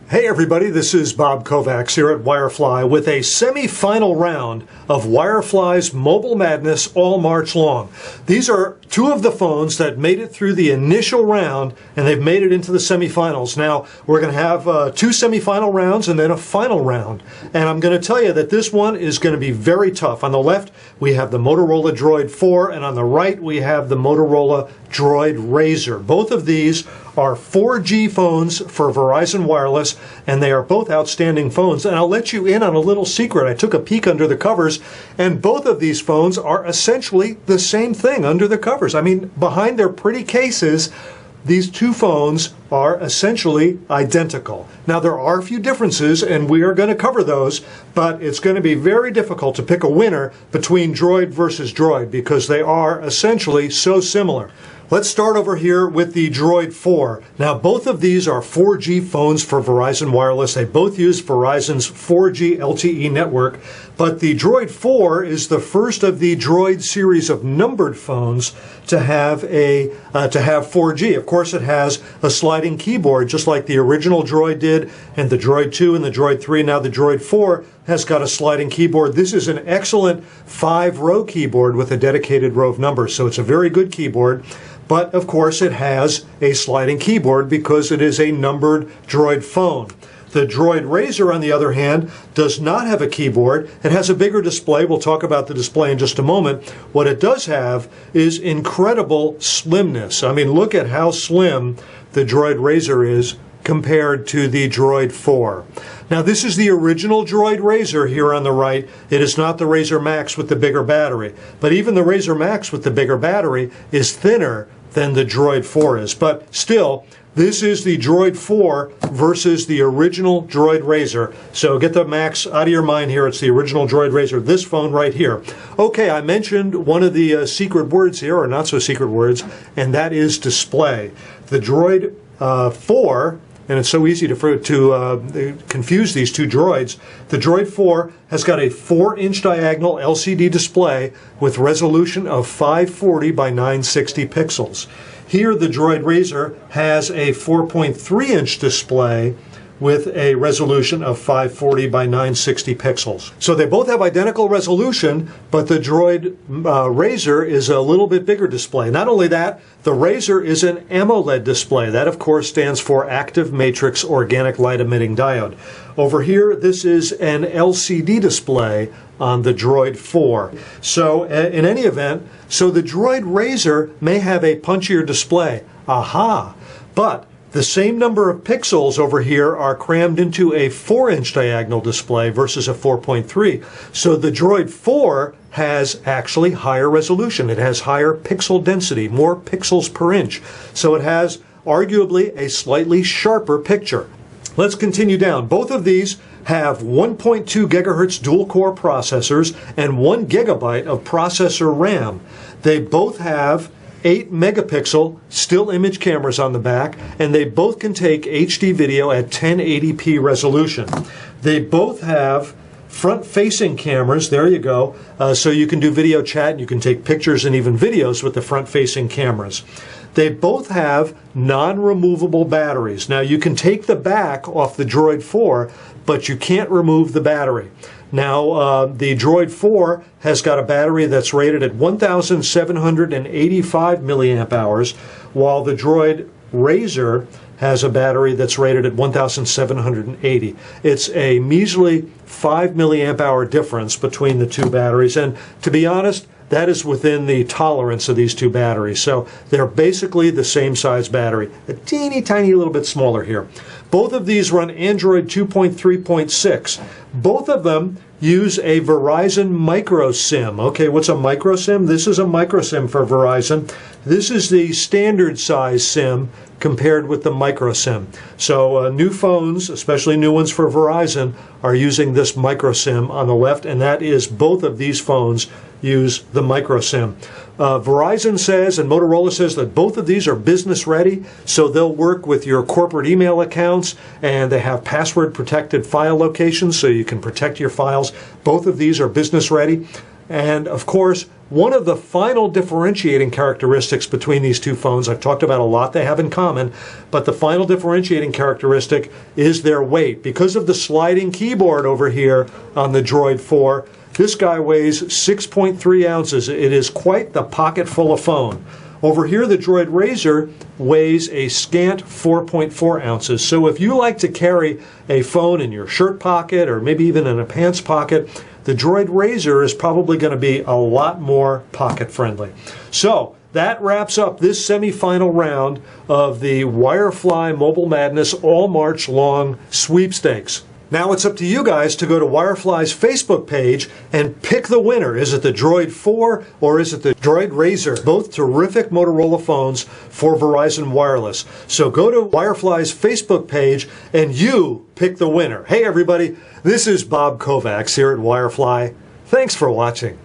Hey everybody, this is Bob Kovacs here at Wirefly with a semi-final round of Wirefly's Mobile Madness all March long. These are two of the phones that made it through the initial round and they've made it into the semifinals. Now we're going to have two semifinal rounds and then a final round. And I'm going to tell you that this one is going to be very tough. On the left we have the Motorola DROID 4 and on the right we have the Motorola DROID RAZR. Both of these are 4G phones for Verizon Wireless, and they are both outstanding phones. And I'll let you in on a little secret. I took a peek under the covers, and both of these phones are essentially the same thing under the covers. I mean, behind their pretty cases, these two phones are essentially identical. Now, there are a few differences, and we are going to cover those, but it's going to be very difficult to pick a winner between DROID versus DROID because they are essentially so similar. Let's start over here with the DROID 4. Now, both of these are 4G phones for Verizon Wireless. They both use Verizon's 4G LTE network, but the DROID 4 is the first of the DROID series of numbered phones to have 4G. Of course, it has a sliding keyboard, just like the original DROID did, and the DROID 2 and the DROID 3. Now, the DROID 4 has got a sliding keyboard. This is an excellent 5-row keyboard with a dedicated row of numbers, so it's a very good keyboard. But of course it has a sliding keyboard because it is a numbered DROID phone. The DROID RAZR, on the other hand, does not have a keyboard. It has a bigger display. We'll talk about the display in just a moment. What it does have is incredible slimness. I mean, look at how slim the DROID RAZR is compared to the DROID 4. Now, this is the original DROID RAZR here on the right. It is not the RAZR Max with the bigger battery. But even the RAZR Max with the bigger battery is thinner than the DROID 4 is. But still, this is the DROID 4 versus the original DROID RAZR. So get the Max out of your mind here. It's the original DROID RAZR, this phone right here. Okay, I mentioned one of the secret words here, or not so secret words, and that is display. The DROID 4, and it's so easy to confuse these two DROIDs. The DROID 4 has got a 4-inch diagonal LCD display with resolution of 540 by 960 pixels. Here, the DROID RAZR has a 4.3-inch display with a resolution of 540 by 960 pixels. So they both have identical resolution, but the DROID RAZR is a little bit bigger display. Not only that, the RAZR is an AMOLED display. That, of course, stands for Active Matrix Organic Light Emitting Diode. Over here, this is an LCD display on the DROID 4. So in any event, so the DROID RAZR may have a punchier display. Aha! But the same number of pixels over here are crammed into a 4-inch diagonal display versus a 4.3. So the DROID 4 has actually higher resolution. It has higher pixel density, more pixels per inch. So it has arguably a slightly sharper picture. Let's continue down. Both of these have 1.2 gigahertz dual-core processors and 1 gigabyte of processor RAM. They both have 8 megapixel still image cameras on the back, and they both can take HD video at 1080p resolution. They both have front-facing cameras, there you go, so you can do video chat and you can take pictures and even videos with the front-facing cameras. They both have non-removable batteries. Now, you can take the back off the DROID 4, but you can't remove the battery. Now, the DROID 4 has got a battery that's rated at 1,785 milliamp hours, while the DROID RAZR has a battery that's rated at 1,780. It's a measly 5 milliamp hour difference between the two batteries, and to be honest, that is within the tolerance of these two batteries. So they're basically the same size battery, a teeny tiny little bit smaller here. Both of these run Android 2.3.6. Both of them use a Verizon micro SIM. Okay, what's a micro SIM? This is a micro SIM for Verizon. This is the standard size SIM compared with the micro SIM. So new phones, especially new ones for Verizon, are using this micro SIM on the left, and that is both of these phones use the micro SIM. Verizon says and Motorola says that both of these are business ready, so they'll work with your corporate email accounts, and they have password protected file locations so you can protect your files. Both of these are business ready. And of course, One of the final differentiating characteristics between these two phones, I've talked about a lot they have in common, but the final differentiating characteristic is their weight. Because of the sliding keyboard over here on the Droid 4, this guy weighs 6.3 ounces. It is quite the pocket full of phone. Over here, the Droid RAZR weighs a scant 4.4 ounces. So if you like to carry a phone in your shirt pocket or maybe even in a pants pocket, the Droid RAZR is probably going to be a lot more pocket friendly. So that wraps up this semi-final round of the Wirefly Mobile Madness All March Long sweepstakes. Now it's up to you guys to go to Wirefly's Facebook page and pick the winner. Is it the Droid 4 or is it the Droid RAZR? Both terrific Motorola phones for Verizon Wireless. So go to Wirefly's Facebook page and you pick the winner. Hey everybody, this is Bob Kovacs here at Wirefly. Thanks for watching.